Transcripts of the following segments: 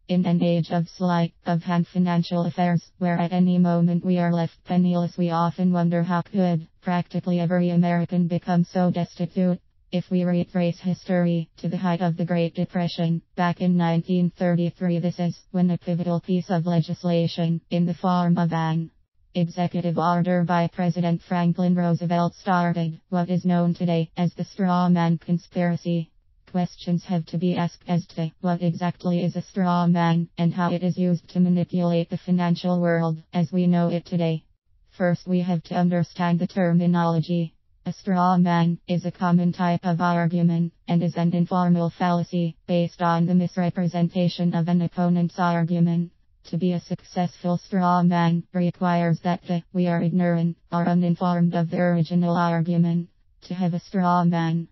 In an age of sleight of hand financial affairs, where at any moment we are left penniless, we often wonder how could practically every American become so destitute. If we retrace history to the height of the Great Depression, back in 1933, this is when a pivotal piece of legislation, in the form of an executive order by President Franklin Roosevelt, started what is known today as the straw man conspiracy. Questions have to be asked as to what exactly is a straw man and how it is used to manipulate the financial world as we know it today. First, we have to understand the terminology. A straw man is a common type of argument and is an informal fallacy based on the misrepresentation of an opponent's argument. To be a successful straw man requires that we are ignorant or uninformed of the original argument. To have a straw man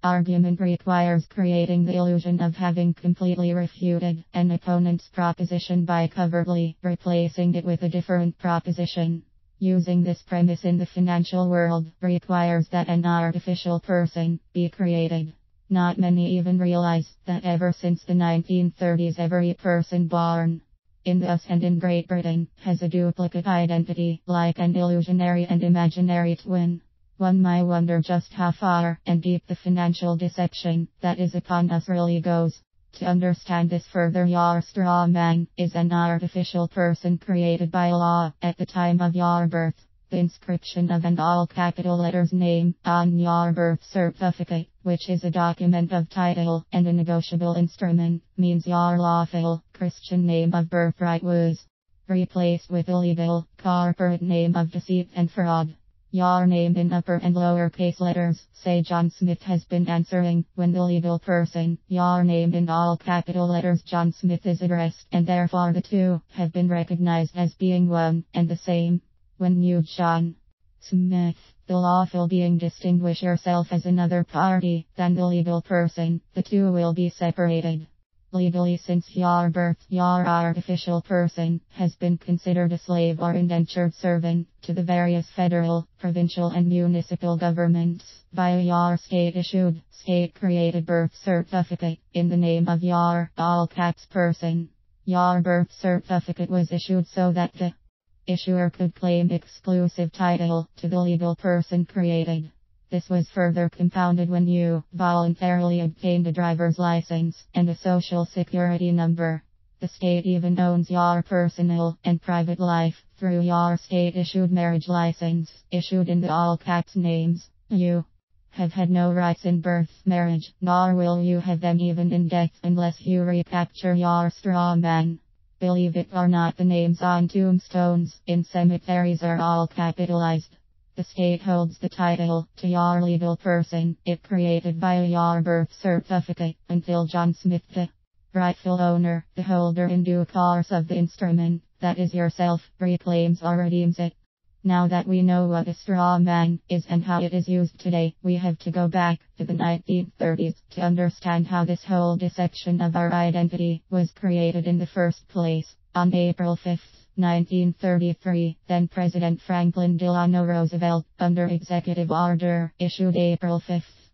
argument requires creating the illusion of having completely refuted an opponent's proposition by covertly replacing it with a different proposition. Using this premise in the financial world requires that an artificial person be created. Not many even realize that ever since the 1930s, every person born in the US and in Great Britain has a duplicate identity, like an illusionary and imaginary twin. One might wonder just how far and deep the financial deception that is upon us really goes. To understand this further, your straw man is an artificial person created by law at the time of your birth. The inscription of an all capital letters name on your birth certificate, which is a document of title and a negotiable instrument, means your lawful Christian name of birthright was replaced with a legal corporate name of deceit and fraud. Your name in upper and lower case letters, say John Smith, has been answering when the legal person, your name in all capital letters John Smith, is addressed, and therefore the two have been recognized as being one and the same. When you, John Smith, the lawful being, distinguish yourself as another party than the legal person, the two will be separated. Legally, since your birth, your artificial person has been considered a slave or indentured servant to the various federal, provincial and municipal governments via your state-issued, state-created birth certificate in the name of your all caps person. Your birth certificate was issued so that the issuer could claim exclusive title to the legal person created. This was further compounded when you voluntarily obtained a driver's license and a social security number. The state even owns your personal and private life through your state-issued marriage license, issued in the all caps names. You have had no rights in birth, marriage, nor will you have them even in death unless you recapture your straw man. Believe it or not, the names on tombstones in cemeteries are all capitalized. The state holds the title to your legal person it created via your birth certificate until John Smith, the rightful owner, the holder in due course of the instrument, that is yourself, reclaims or redeems it. Now that we know what a straw man is and how it is used today, we have to go back to the 1930s to understand how this whole deception of our identity was created in the first place. On April 5, 1933, then President Franklin Delano Roosevelt, under executive order issued April 5,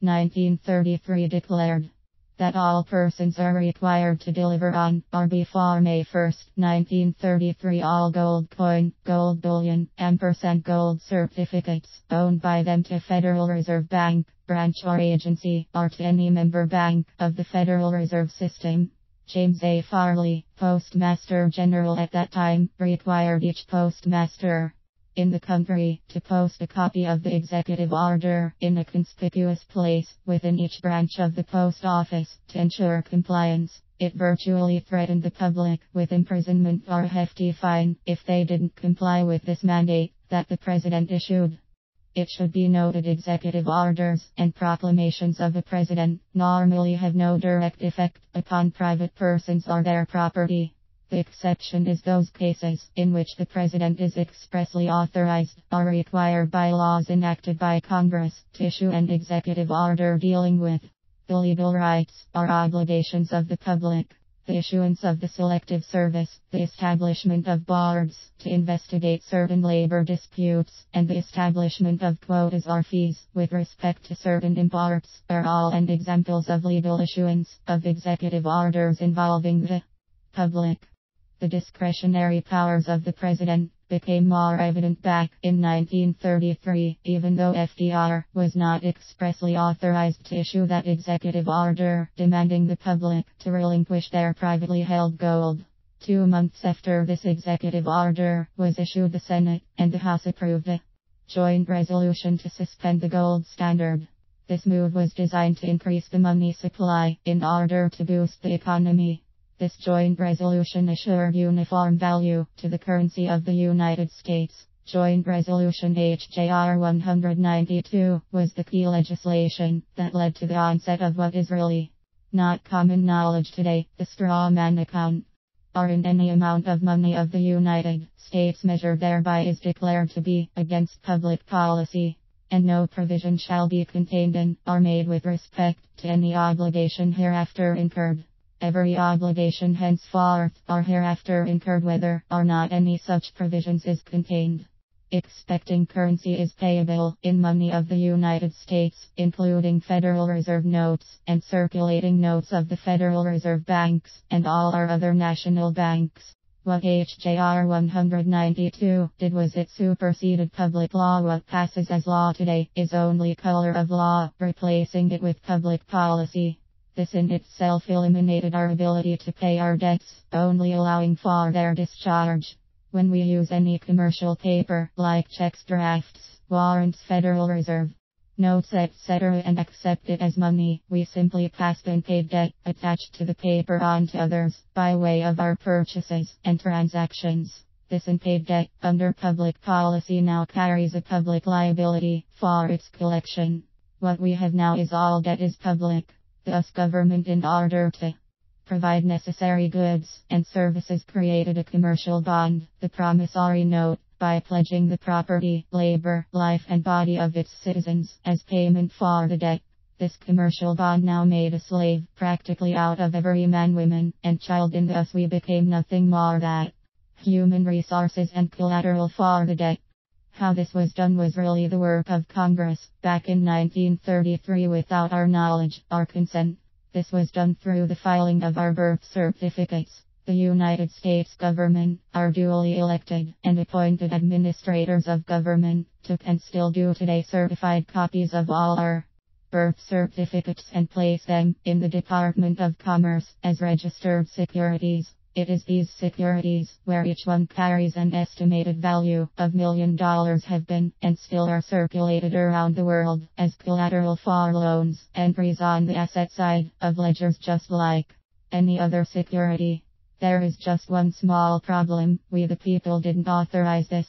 1933, declared that all persons are required to deliver on or before May 1, 1933, all gold coin, gold bullion, ampersand gold certificates owned by them to Federal Reserve Bank, branch or agency, or to any member bank of the Federal Reserve System. James A. Farley, Postmaster General at that time, required each postmaster in the country to post a copy of the executive order in a conspicuous place within each branch of the post office to ensure compliance. It virtually threatened the public with imprisonment or a hefty fine if they didn't comply with this mandate that the president issued. It should be noted, executive orders and proclamations of the president normally have no direct effect upon private persons or their property. The exception is those cases in which the president is expressly authorized or required by laws enacted by Congress to issue an executive order dealing with the legal rights or obligations of the public. The issuance of the Selective Service, the establishment of boards to investigate certain labor disputes, and the establishment of quotas or fees with respect to certain imports are all examples of legal issuance of executive orders involving the public. The discretionary powers of the president became more evident back in 1933, even though FDR was not expressly authorized to issue that executive order demanding the public to relinquish their privately held gold. 2 months after this executive order was issued, the Senate and the House approved a joint resolution to suspend the gold standard. This move was designed to increase the money supply in order to boost the economy. This joint resolution assured uniform value to the currency of the United States. Joint Resolution HJR 192 was the key legislation that led to the onset of what is really not common knowledge today, the straw man account. Or in any amount of money of the United States measured thereby is declared to be against public policy, and no provision shall be contained in or made with respect to any obligation hereafter incurred. Every obligation henceforth or hereafter incurred whether or not any such provisions is contained. Expecting currency is payable in money of the United States, including Federal Reserve notes and circulating notes of the Federal Reserve banks and all our other national banks. What HJR 192 did was it superseded public law. What passes as law today is only color of law, replacing it with public policy. This in itself eliminated our ability to pay our debts, only allowing for their discharge. When we use any commercial paper, like checks, drafts, warrants, Federal Reserve notes, etc., and accept it as money, we simply pass the unpaid debt attached to the paper on to others, by way of our purchases and transactions. This unpaid debt, under public policy, now carries a public liability for its collection. What we have now is all debt is public. Thus government, in order to provide necessary goods and services, created a commercial bond, the promissory note, by pledging the property, labor, life and body of its citizens as payment for the debt. This commercial bond now made a slave practically out of every man, woman and child, and thus we became nothing more than human resources and collateral for the debt. How this was done was really the work of Congress, back in 1933, without our knowledge or consent. This was done through the filing of our birth certificates. The United States government, our duly elected and appointed administrators of government, took and still do today certified copies of all our birth certificates and place them in the Department of Commerce as registered securities. It is these securities, where each one carries an estimated value of $1 million, have been and still are circulated around the world as collateral for loans, entries on the asset side of ledgers, just like any other security. There is just one small problem: we the people didn't authorize this.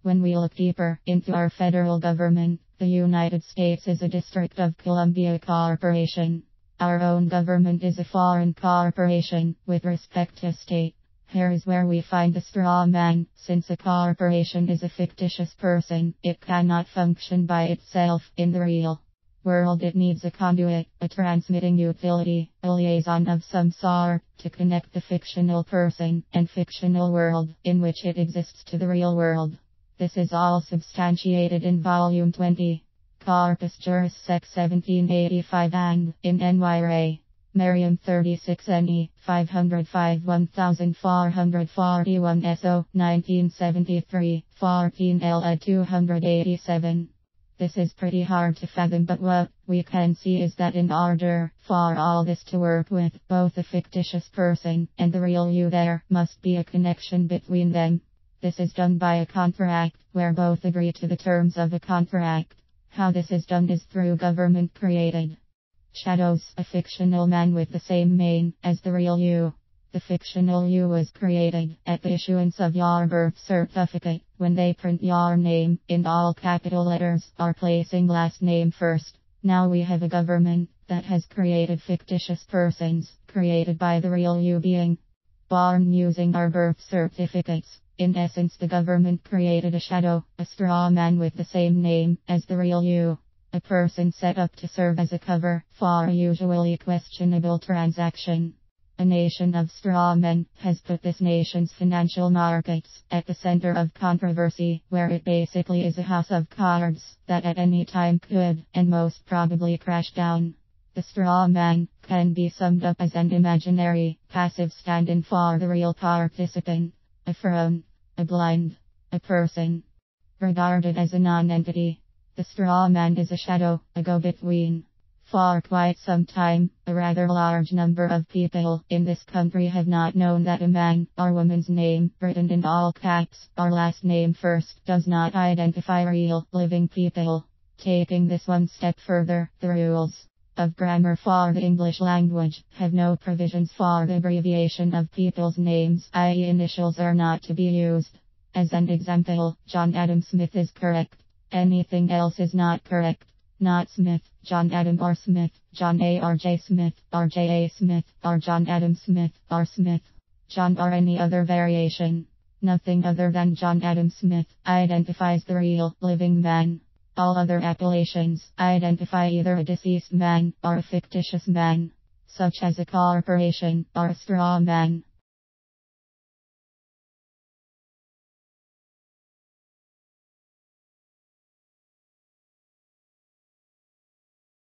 When we look deeper into our federal government, the United States is a District of Columbia corporation. Our own government is a foreign corporation with respect to state. Here is where we find the straw man. Since a corporation is a fictitious person, it cannot function by itself in the real world. It needs a conduit, a transmitting utility, a liaison of some sort, to connect the fictional person and fictional world in which it exists to the real world. This is all substantiated in Volume 20. Corpus Juris Sec 1785 and in NY Merriam 36 NE 505 1441 SO 1973 14 L at 287. This is pretty hard to fathom, but what we can see is that in order for all this to work with both the fictitious person and the real you, there must be a connection between them. This is done by a contract, where both agree to the terms of a contract. How this is done is through government-created shadows, a fictional man with the same name as the real you. The fictional you was created at the issuance of your birth certificate, when they print your name in all capital letters or placing last name first. Now we have a government that has created fictitious persons, created by the real you being born using our birth certificates. In essence, the government created a shadow, a straw man with the same name as the real you. A person set up to serve as a cover for a usually questionable transaction. A nation of straw men has put this nation's financial markets at the center of controversy, where it basically is a house of cards that at any time could and most probably crash down. The straw man can be summed up as an imaginary, passive stand-in for the real participant, a phone, a blind, a person. Regarded as a non-entity, the straw man is a shadow, a go-between. For quite some time, a rather large number of people in this country have not known that a man or woman's name, written in all caps, or last name first, does not identify real, living people. Taking this one step further, the rules of grammar for the English language have no provisions for the abbreviation of people's names, i.e. initials are not to be used. As an example, John Adam Smith is correct. Anything else is not correct. Not Smith, John Adam or Smith, John A or J Smith, or J A Smith, or John Adam Smith, or Smith, John or any other variation. Nothing other than John Adam Smith identifies the real, living man. All other appellations identify either a deceased man or a fictitious man, such as a corporation or a straw man.